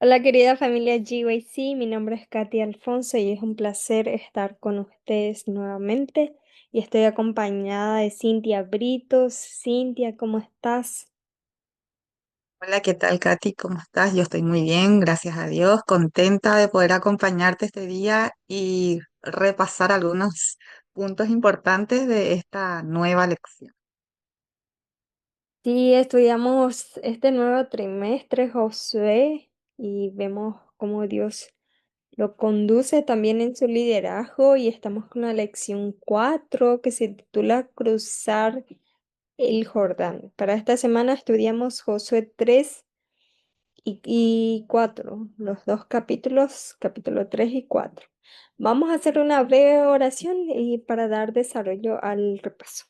Hola querida familia GYC, mi nombre es Katy Alfonso y es un placer estar con ustedes nuevamente y estoy acompañada de Cintia Britos. Cintia, ¿cómo estás? Hola, ¿qué tal, Katy? ¿Cómo estás? Yo estoy muy bien, gracias a Dios, contenta de poder acompañarte este día y repasar algunos puntos importantes de esta nueva lección. Sí, estudiamos este nuevo trimestre, Josué, y vemos cómo Dios lo conduce también en su liderazgo y estamos con la lección 4 que se titula Cruzar el Jordán. Para esta semana estudiamos Josué 3 y 4, los dos capítulos, capítulo 3 y 4. Vamos a hacer una breve oración y para dar desarrollo al repaso.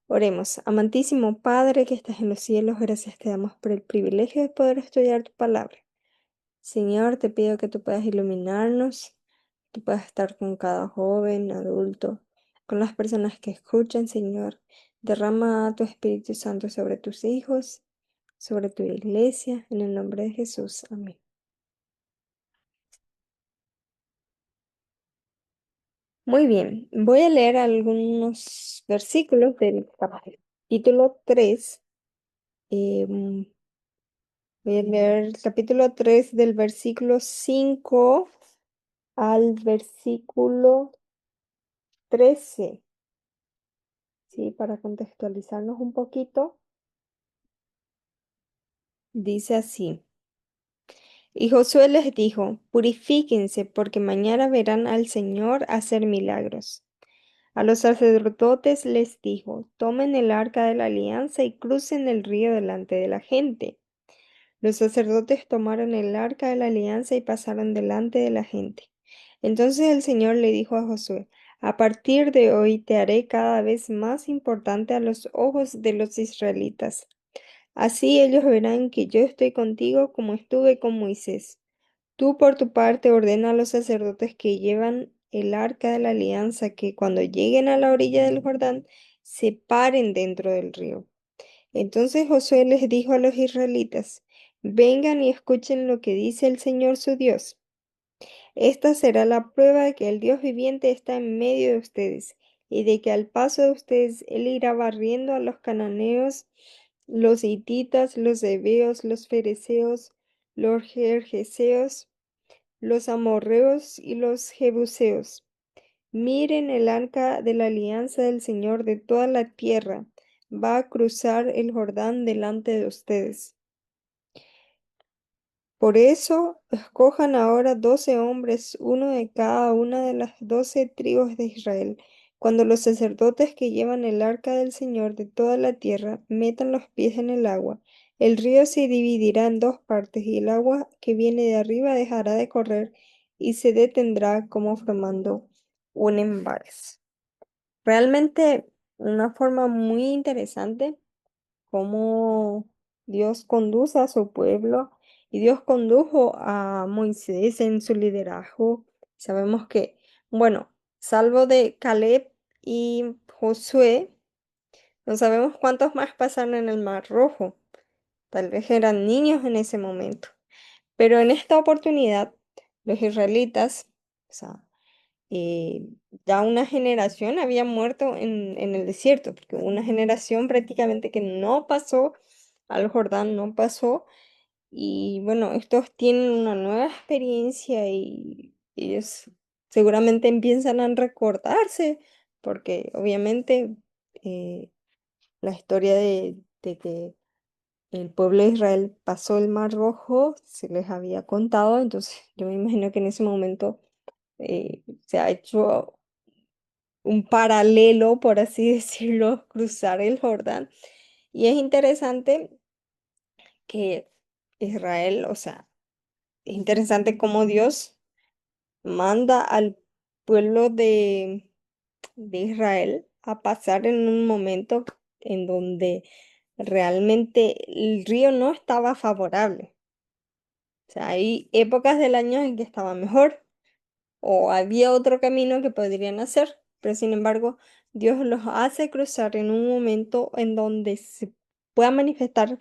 Oremos, amantísimo Padre que estás en los cielos, gracias te damos por el privilegio de poder estudiar tu palabra. Señor, te pido que tú puedas iluminarnos, tú puedas estar con cada joven, adulto, con las personas que escuchan, Señor. Derrama tu Espíritu Santo sobre tus hijos, sobre tu iglesia, en el nombre de Jesús. Amén. Muy bien, voy a leer algunos versículos del capítulo 3. Voy a leer el capítulo 3 del versículo 5 al versículo 13. Sí, para contextualizarnos un poquito, dice así. Y Josué les dijo, purifíquense porque mañana verán al Señor hacer milagros. A los sacerdotes les dijo, tomen el arca de la alianza y crucen el río delante de la gente. Los sacerdotes tomaron el arca de la alianza y pasaron delante de la gente. Entonces el Señor le dijo a Josué, a partir de hoy te haré cada vez más importante a los ojos de los israelitas. Así ellos verán que yo estoy contigo como estuve con Moisés. Tú por tu parte ordena a los sacerdotes que llevan el arca de la alianza que cuando lleguen a la orilla del Jordán se paren dentro del río. Entonces Josué les dijo a los israelitas, vengan y escuchen lo que dice el Señor su Dios. Esta será la prueba de que el Dios viviente está en medio de ustedes y de que al paso de ustedes Él irá barriendo a los cananeos, los hititas, los heveos, los fereceos, los gergeseos, los amorreos y los jebuseos. Miren el arca de la alianza del Señor de toda la tierra. Va a cruzar el Jordán delante de ustedes. Por eso, escojan ahora 12 hombres, uno de cada una de las 12 tribus de Israel. Cuando los sacerdotes que llevan el arca del Señor de toda la tierra metan los pies en el agua, el río se dividirá en dos partes y el agua que viene de arriba dejará de correr y se detendrá como formando un embalse. Realmente una forma muy interesante cómo Dios conduce a su pueblo y Dios condujo a Moisés en su liderazgo. Sabemos que, bueno, salvo de Caleb y Josué, no sabemos cuántos más pasaron en el Mar Rojo. Tal vez eran niños en ese momento. Pero en esta oportunidad, los israelitas, o sea, eh, ya una generación había muerto en el desierto, porque hubo una generación prácticamente que no pasó al Jordán, no pasó. Y bueno, estos tienen una nueva experiencia y ellos seguramente empiezan a recordarse, porque obviamente eh, la historia de que el pueblo de Israel pasó el Mar Rojo se les había contado, entonces yo me imagino que en ese momento se ha hecho un paralelo, por así decirlo, cruzar el Jordán. Y es interesante que Israel, o sea, es interesante cómo Dios manda al pueblo de Israel a pasar en un momento en donde realmente el río no estaba favorable. O sea, hay épocas del año en que estaba mejor o había otro camino que podrían hacer, pero sin embargo, Dios los hace cruzar en un momento en donde se pueda manifestar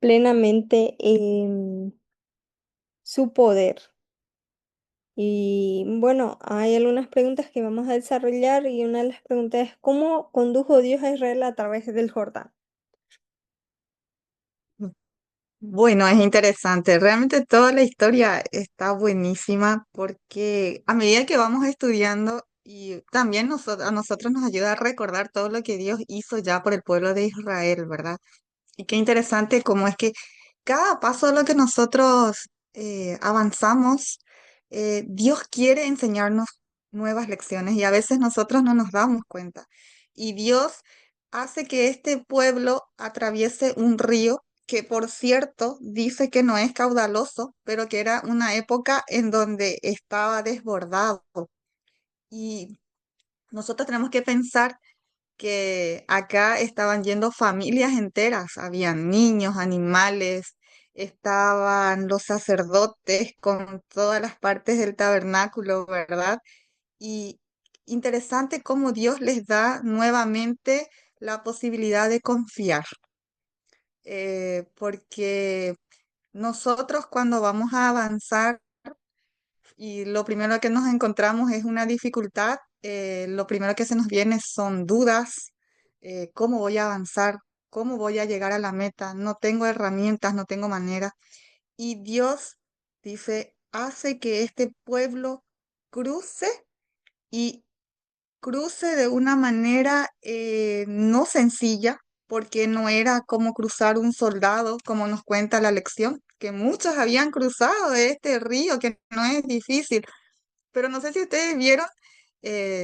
plenamente su poder. Y bueno, hay algunas preguntas que vamos a desarrollar y una de las preguntas es ¿cómo condujo Dios a Israel a través del Jordán? Bueno, es interesante. Realmente toda la historia está buenísima porque a medida que vamos estudiando y también a nosotros nos ayuda a recordar todo lo que Dios hizo ya por el pueblo de Israel, ¿verdad? Y qué interesante cómo es que cada paso de lo que nosotros avanzamos, Dios quiere enseñarnos nuevas lecciones y a veces nosotros no nos damos cuenta. Y Dios hace que este pueblo atraviese un río que, por cierto, dice que no es caudaloso, pero que era una época en donde estaba desbordado. Y nosotros tenemos que pensar que acá estaban yendo familias enteras, habían niños, animales, estaban los sacerdotes con todas las partes del tabernáculo, ¿verdad? Y interesante cómo Dios les da nuevamente la posibilidad de confiar, porque nosotros cuando vamos a avanzar y lo primero que nos encontramos es una dificultad. Lo primero que se nos viene son dudas. ¿Cómo voy a avanzar? ¿Cómo voy a llegar a la meta? No tengo herramientas, no tengo manera. Y Dios dice, hace que este pueblo cruce y cruce de una manera no sencilla, porque no era como cruzar un soldado, como nos cuenta la lección, que muchos habían cruzado de este río, que no es difícil, pero no sé si ustedes vieron,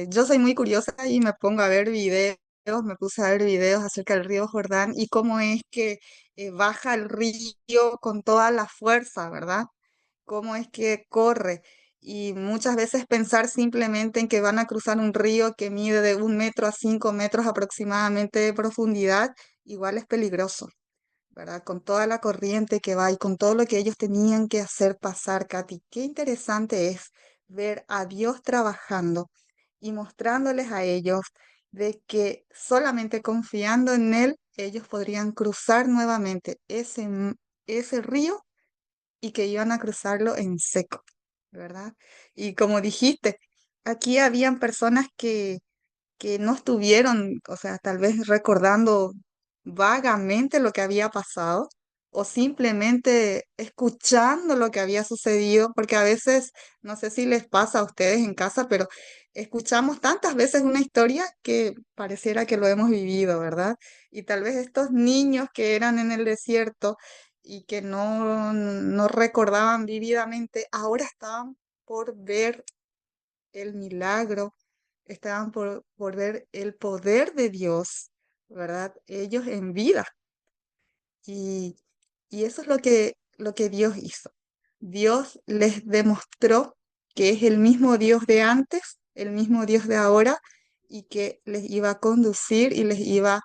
yo soy muy curiosa y me pongo a ver videos, me puse a ver videos acerca del río Jordán y cómo es que baja el río con toda la fuerza, ¿verdad? Cómo es que corre. Y muchas veces pensar simplemente en que van a cruzar un río que mide de 1 metro a 5 metros aproximadamente de profundidad, igual es peligroso. ¿Verdad? Con toda la corriente que va y con todo lo que ellos tenían que hacer pasar, Katy. Qué interesante es ver a Dios trabajando y mostrándoles a ellos de que solamente confiando en Él, ellos podrían cruzar nuevamente ese río y que iban a cruzarlo en seco, ¿verdad? Y como dijiste, aquí habían personas que no estuvieron, o sea, tal vez recordando vagamente lo que había pasado o simplemente escuchando lo que había sucedido, porque a veces, no sé si les pasa a ustedes en casa, pero escuchamos tantas veces una historia que pareciera que lo hemos vivido, ¿verdad? Y tal vez estos niños que eran en el desierto y que no recordaban vívidamente, ahora estaban por ver el milagro, estaban por ver el poder de Dios, ¿verdad? Ellos en vida. Y, y eso es lo que Dios hizo. Dios les demostró que es el mismo Dios de antes, el mismo Dios de ahora, y que les iba a conducir y les iba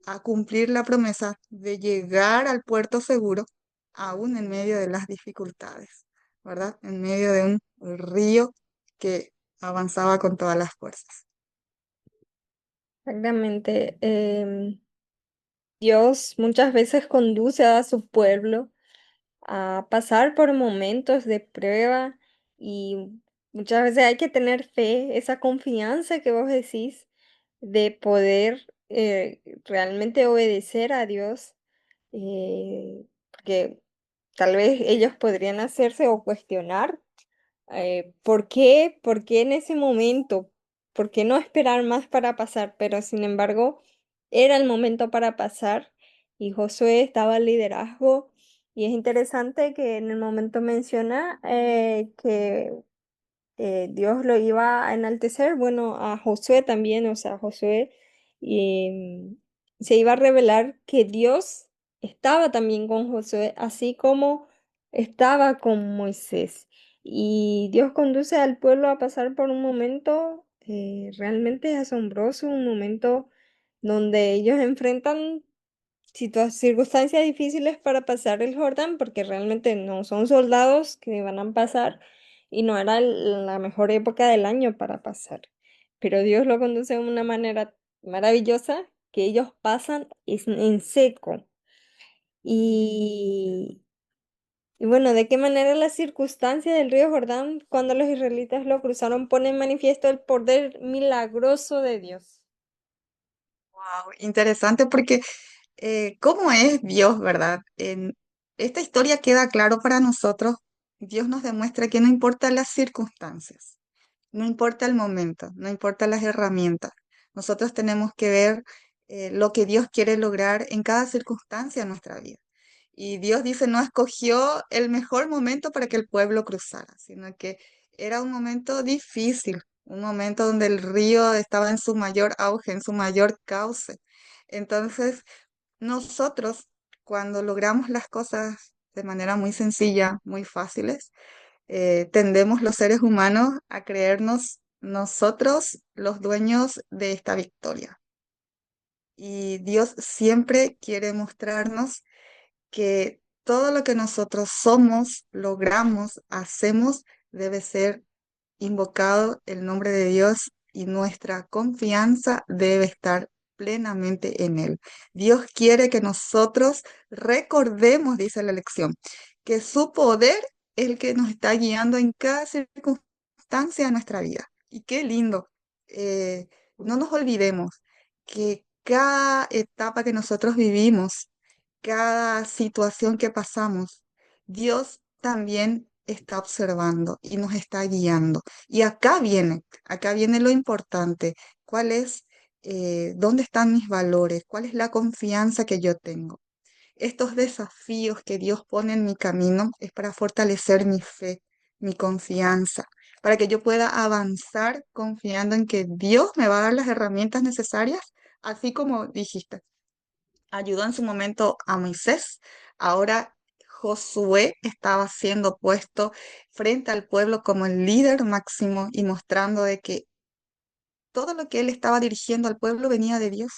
a cumplir la promesa de llegar al puerto seguro, aún en medio de las dificultades, ¿verdad? En medio de un río que avanzaba con todas las fuerzas. Exactamente. Dios muchas veces conduce a su pueblo a pasar por momentos de prueba y muchas veces hay que tener fe, esa confianza que vos decís de poder realmente obedecer a Dios, porque tal vez ellos podrían hacerse o cuestionar ¿por qué? ¿Por qué en ese momento? ¿Por qué no esperar más para pasar? Pero sin embargo, era el momento para pasar y Josué estaba al liderazgo. Y es interesante que en el momento menciona que Dios lo iba a enaltecer, bueno, a Josué también, o sea, Josué, y se iba a revelar que Dios estaba también con Josué, así como estaba con Moisés. Y Dios conduce al pueblo a pasar por un momento realmente asombroso, un momento donde ellos enfrentan circunstancias difíciles para pasar el Jordán, porque realmente no son soldados que van a pasar y no era la mejor época del año para pasar. Pero Dios lo conduce de una manera maravillosa que ellos pasan en seco. Y Y bueno, ¿de qué manera las circunstancias del río Jordán cuando los israelitas lo cruzaron ponen en manifiesto el poder milagroso de Dios? Wow, interesante porque cómo es Dios, ¿verdad? En esta historia queda claro para nosotros, Dios nos demuestra que no importa las circunstancias, no importa el momento, no importa las herramientas, nosotros tenemos que ver lo que Dios quiere lograr en cada circunstancia de nuestra vida. Y Dios dice, no escogió el mejor momento para que el pueblo cruzara, sino que era un momento difícil, un momento donde el río estaba en su mayor auge, en su mayor cauce. Entonces, nosotros, cuando logramos las cosas de manera muy sencilla, muy fáciles, tendemos los seres humanos a creernos nosotros los dueños de esta victoria. Y Dios siempre quiere mostrarnos que todo lo que nosotros somos, logramos, hacemos, debe ser invocado el nombre de Dios y nuestra confianza debe estar plenamente en Él. Dios quiere que nosotros recordemos, dice la lección, que su poder es el que nos está guiando en cada circunstancia de nuestra vida. Y qué lindo. eh, no nos olvidemos que cada etapa que nosotros vivimos, cada situación que pasamos, Dios también está observando y nos está guiando. Y acá viene lo importante. ¿Cuál es, dónde están mis valores? ¿Cuál es la confianza que yo tengo? Estos desafíos que Dios pone en mi camino es para fortalecer mi fe, mi confianza, para que yo pueda avanzar confiando en que Dios me va a dar las herramientas necesarias, así como dijiste ayudó en su momento a Moisés. Ahora Josué estaba siendo puesto frente al pueblo como el líder máximo y mostrando de que todo lo que él estaba dirigiendo al pueblo venía de Dios,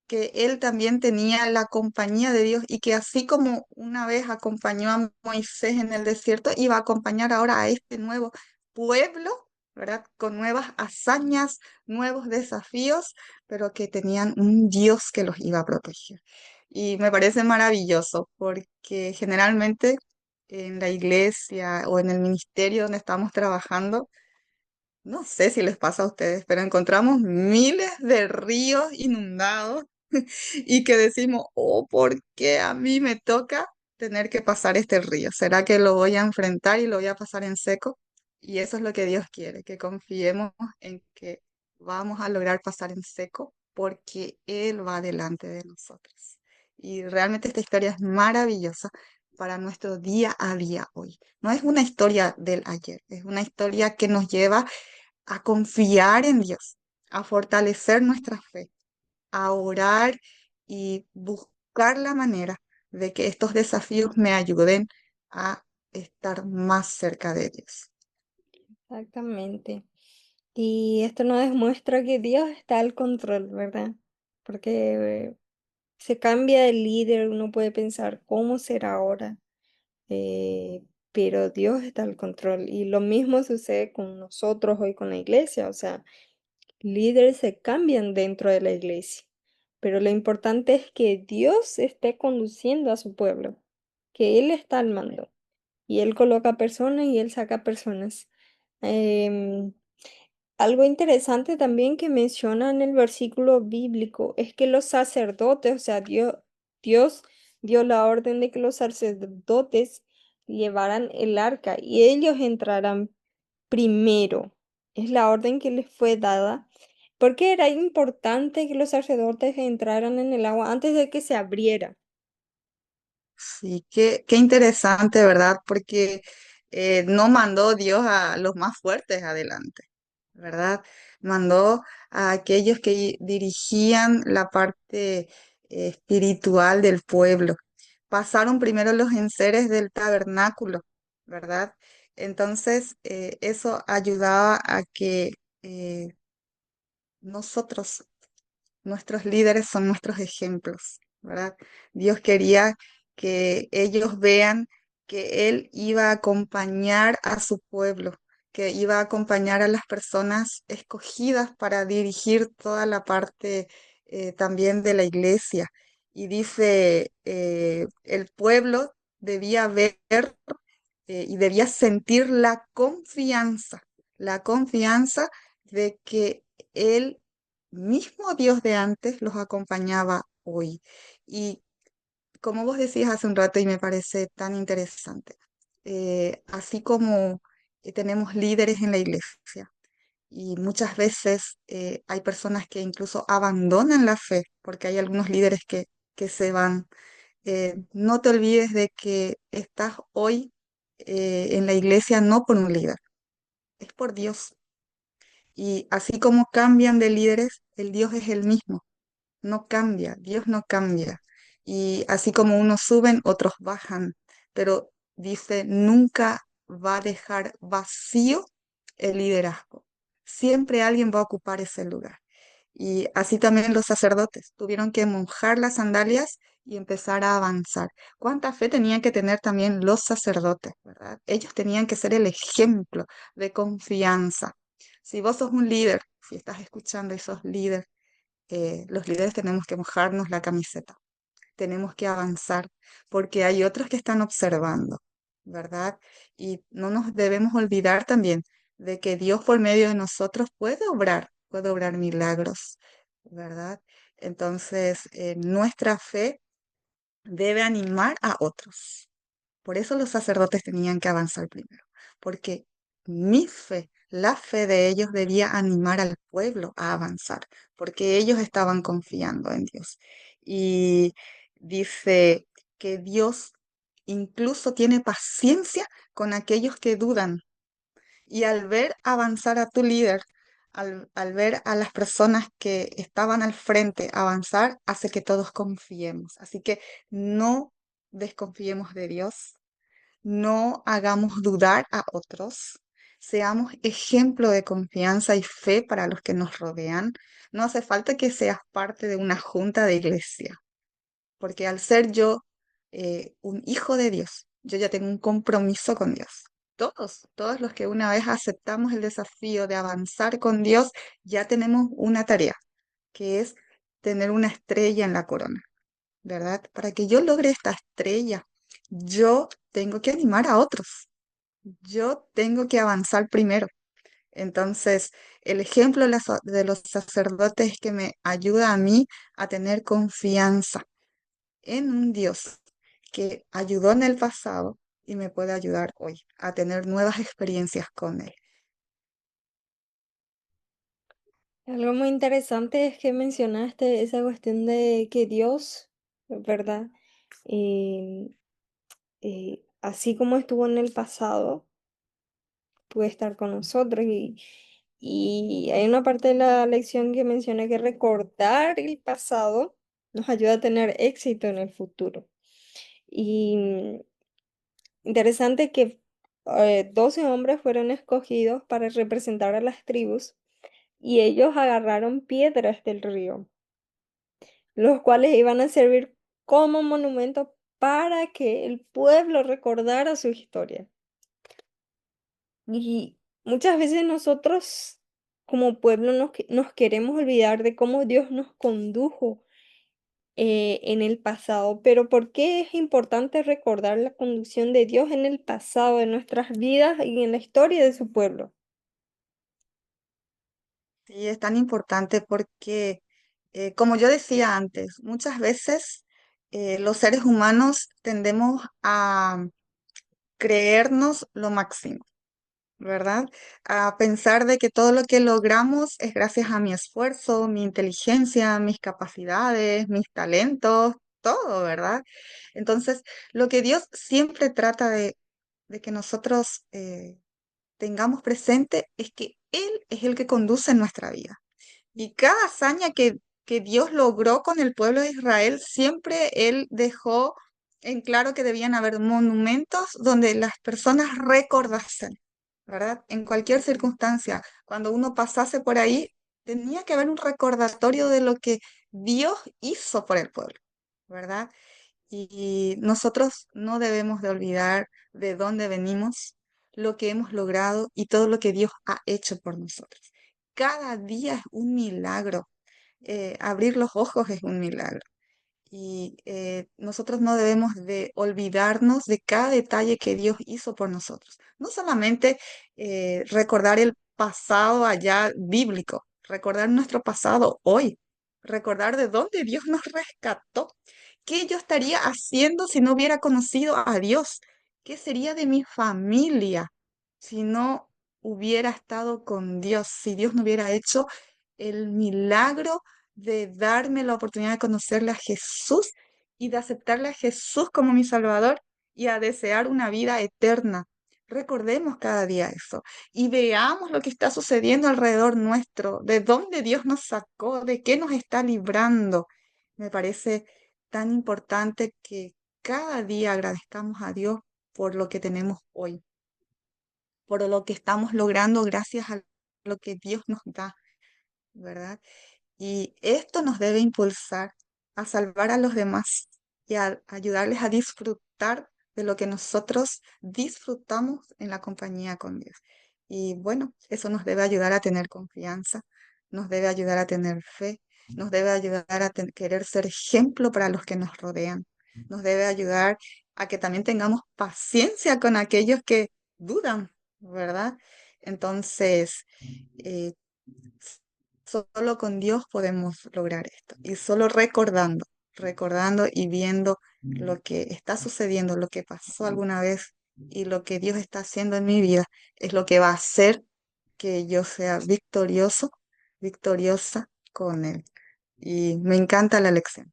que él también tenía la compañía de Dios y que así como una vez acompañó a Moisés en el desierto, iba a acompañar ahora a este nuevo pueblo, ¿verdad? Con nuevas hazañas, nuevos desafíos, pero que tenían un Dios que los iba a proteger. Y me parece maravilloso porque generalmente en la iglesia o en el ministerio donde estamos trabajando, no sé si les pasa a ustedes, pero encontramos miles de ríos inundados y que decimos, oh, ¿por qué a mí me toca tener que pasar este río? ¿Será que lo voy a enfrentar y lo voy a pasar en seco? Y eso es lo que Dios quiere, que confiemos en que vamos a lograr pasar en seco porque Él va delante de nosotros. Y realmente esta historia es maravillosa para nuestro día a día hoy. No es una historia del ayer, es una historia que nos lleva a confiar en Dios, a fortalecer nuestra fe, a orar y buscar la manera de que estos desafíos me ayuden a estar más cerca de Dios. Exactamente. Y esto nos demuestra que Dios está al control, ¿verdad? Porque se cambia de líder, uno puede pensar cómo será ahora, pero Dios está al control. Y lo mismo sucede con nosotros hoy con la iglesia, o sea, líderes se cambian dentro de la iglesia, pero lo importante es que Dios esté conduciendo a su pueblo, que Él está al mando y Él coloca personas y Él saca personas. Em, Algo interesante también que menciona en el versículo bíblico es que los sacerdotes, o sea, Dios dio la orden de que los sacerdotes llevaran el arca y ellos entrarán primero. Es la orden que les fue dada, porque era importante que los sacerdotes entraran en el agua antes de que se abriera. Sí, qué interesante, ¿verdad? Porque no mandó Dios a los más fuertes adelante, ¿verdad? Mandó a aquellos que dirigían la parte espiritual del pueblo. Pasaron primero los enseres del tabernáculo, ¿verdad? Entonces, eso ayudaba a que nosotros nuestros líderes son nuestros ejemplos, ¿verdad? Dios quería que ellos vean que Él iba a acompañar a su pueblo, que iba a acompañar a las personas escogidas para dirigir toda la parte también de la iglesia. Y dice, el pueblo debía ver y debía sentir la confianza de que el mismo Dios de antes los acompañaba hoy. Y como vos decías hace un rato y me parece tan interesante, así como tenemos líderes en la iglesia y muchas veces hay personas que incluso abandonan la fe porque hay algunos líderes que se van. No te olvides de que estás hoy en la iglesia no por un líder, es por Dios. Y así como cambian de líderes, el Dios es el mismo, no cambia, Dios no cambia. Y así como unos suben, otros bajan, pero dice, nunca va a dejar vacío el liderazgo. Siempre alguien va a ocupar ese lugar. Y así también los sacerdotes tuvieron que monjar las sandalias y empezar a avanzar. ¿Cuánta fe tenían que tener también los sacerdotes, verdad? Ellos tenían que ser el ejemplo de confianza. Si vos sos un líder, si estás escuchando y sos líder, los líderes tenemos que mojarnos la camiseta, tenemos que avanzar, porque hay otros que están observando, ¿verdad? Y no nos debemos olvidar también de que Dios por medio de nosotros puede obrar milagros, ¿verdad? Entonces, nuestra fe debe animar a otros. Por eso los sacerdotes tenían que avanzar primero, porque mi fe, la fe de ellos debía animar al pueblo a avanzar, porque ellos estaban confiando en Dios. Y dice que Dios incluso tiene paciencia con aquellos que dudan. Y al ver avanzar a tu líder, al ver a las personas que estaban al frente avanzar, hace que todos confiemos. Así que no desconfiemos de Dios, no hagamos dudar a otros, seamos ejemplo de confianza y fe para los que nos rodean. No hace falta que seas parte de una junta de iglesia, porque al ser yo un hijo de Dios, yo ya tengo un compromiso con Dios. Todos los que una vez aceptamos el desafío de avanzar con Dios, ya tenemos una tarea, que es tener una estrella en la corona, ¿verdad? Para que yo logre esta estrella, yo tengo que animar a otros. Yo tengo que avanzar primero. Entonces, el ejemplo de los sacerdotes que me ayuda a mí a tener confianza en un Dios que ayudó en el pasado y me puede ayudar hoy a tener nuevas experiencias con Él. Algo muy interesante es que mencionaste esa cuestión de que Dios, ¿verdad? Eh, así como estuvo en el pasado, puede estar con nosotros. Y hay una parte de la lección que menciona que recordar el pasado nos ayuda a tener éxito en el futuro. Y interesante que 12 hombres fueron escogidos para representar a las tribus y ellos agarraron piedras del río, los cuales iban a servir como monumento para que el pueblo recordara su historia. Y muchas veces nosotros como pueblo nos queremos olvidar de cómo Dios nos condujo en el pasado, pero ¿por qué es importante recordar la conducción de Dios en el pasado, en nuestras vidas y en la historia de su pueblo? Y es tan importante porque, como yo decía antes, muchas veces los seres humanos tendemos a creernos lo máximo, ¿verdad? A pensar de que todo lo que logramos es gracias a mi esfuerzo, mi inteligencia, mis capacidades, mis talentos, todo, ¿verdad? Entonces, lo que Dios siempre trata de que nosotros tengamos presente es que Él es el que conduce nuestra vida. Y cada hazaña que Dios logró con el pueblo de Israel, siempre Él dejó en claro que debían haber monumentos donde las personas recordasen, ¿verdad? En cualquier circunstancia, cuando uno pasase por ahí, tenía que haber un recordatorio de lo que Dios hizo por el pueblo, ¿verdad? Y nosotros no debemos de olvidar de dónde venimos, lo que hemos logrado y todo lo que Dios ha hecho por nosotros. Cada día es un milagro. Abrir los ojos es un milagro. y nosotros no debemos de olvidarnos de cada detalle que Dios hizo por nosotros. No solamente recordar el pasado allá bíblico, recordar nuestro pasado hoy, recordar de dónde Dios nos rescató. ¿Qué yo estaría haciendo si no hubiera conocido a Dios? ¿Qué sería de mi familia si no hubiera estado con Dios? Si Dios no hubiera hecho el milagro de darme la oportunidad de conocerle a Jesús y de aceptarle a Jesús como mi Salvador y a desear una vida eterna. Recordemos cada día eso y veamos lo que está sucediendo alrededor nuestro, de dónde Dios nos sacó, de qué nos está librando. Me parece tan importante que cada día agradezcamos a Dios por lo que tenemos hoy, por lo que estamos logrando gracias a lo que Dios nos da, ¿verdad? Y esto nos debe impulsar a salvar a los demás y a ayudarles a disfrutar de lo que nosotros disfrutamos en la compañía con Dios. Y bueno, eso nos debe ayudar a tener confianza, nos debe ayudar a tener fe, nos debe ayudar a querer ser ejemplo para los que nos rodean, nos debe ayudar a que también tengamos paciencia con aquellos que dudan, ¿verdad? Entonces, eh, solo con Dios podemos lograr esto. Y solo recordando, recordando y viendo lo que está sucediendo, lo que pasó alguna vez y lo que Dios está haciendo en mi vida, es lo que va a hacer que yo sea victorioso, victoriosa con Él. Y me encanta la lección,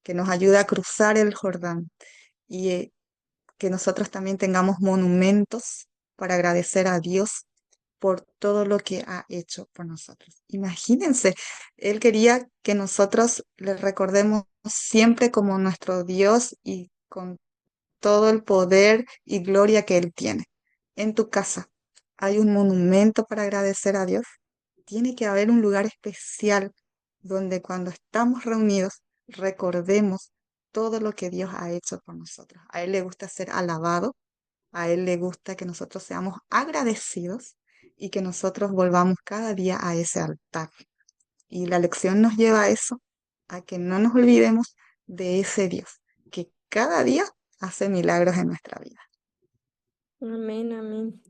que nos ayuda a cruzar el Jordán y que nosotros también tengamos monumentos para agradecer a Dios por todo lo que ha hecho por nosotros. Imagínense, Él quería que nosotros le recordemos siempre como nuestro Dios y con todo el poder y gloria que Él tiene. En tu casa hay un monumento para agradecer a Dios. Tiene que haber un lugar especial donde cuando estamos reunidos recordemos todo lo que Dios ha hecho por nosotros. A Él le gusta ser alabado, a Él le gusta que nosotros seamos agradecidos y que nosotros volvamos cada día a ese altar. Y la lección nos lleva a eso, a que no nos olvidemos de ese Dios, que cada día hace milagros en nuestra vida. Amén, amén.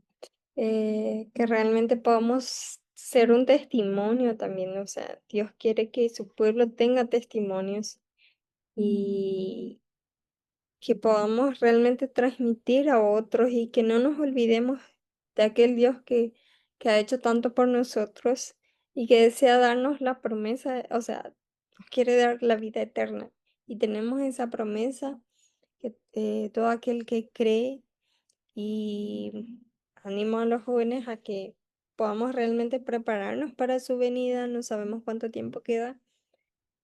Que realmente podamos ser un testimonio también, o sea, Dios quiere que su pueblo tenga testimonios y que podamos realmente transmitir a otros y que no nos olvidemos de aquel Dios que ha hecho tanto por nosotros y que desea darnos la promesa, o sea, nos quiere dar la vida eterna. Y tenemos esa promesa que todo aquel que cree y animo a los jóvenes a que podamos realmente prepararnos para su venida. No sabemos cuánto tiempo queda,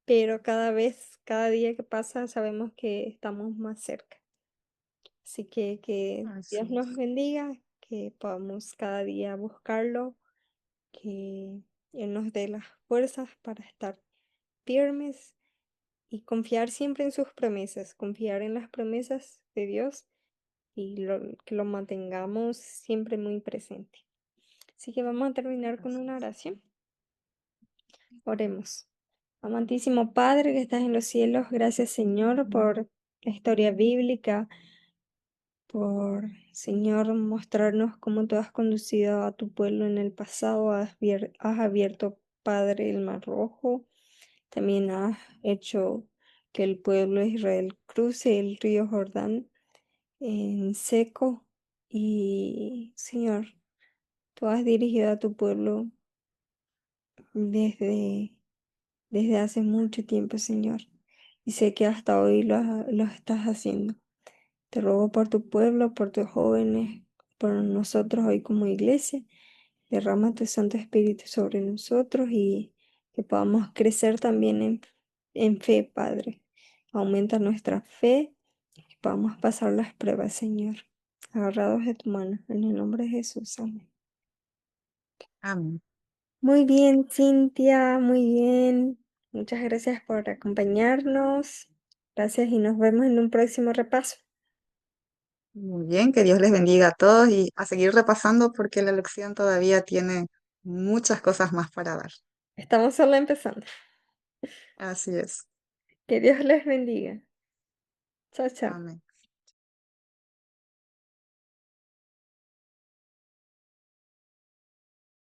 pero cada vez, cada día que pasa, sabemos que estamos más cerca. Así que Dios Así nos es. bendiga, que podamos cada día buscarlo, que Él nos dé las fuerzas para estar firmes y confiar siempre en sus promesas, confiar en las promesas de Dios y que lo mantengamos siempre muy presente. Así que vamos a terminar con Así una es. oración. Oremos. Amantísimo Padre que estás en los cielos, gracias Señor por la historia bíblica, por Señor mostrarnos cómo tú has conducido a tu pueblo en el pasado, has abierto Padre el Mar Rojo, también has hecho que el pueblo de Israel cruce el río Jordán en seco y Señor, tú has dirigido a tu pueblo desde desde hace mucho tiempo, Señor, y sé que hasta hoy lo estás haciendo. Te ruego por tu pueblo, por tus jóvenes, por nosotros hoy como iglesia. Derrama tu Santo Espíritu sobre nosotros y que podamos crecer también en fe, Padre. Aumenta nuestra fe y podamos pasar las pruebas, Señor. Agarrados de tu mano, en el nombre de Jesús. Amén. Amén. Muy bien, Cintia, muy bien. Muchas gracias por acompañarnos. Gracias y nos vemos en un próximo repaso. Muy bien, que Dios les bendiga a todos y a seguir repasando porque la lección todavía tiene muchas cosas más para dar. Estamos solo empezando. Así es. Que Dios les bendiga. Chao, chao. Amén.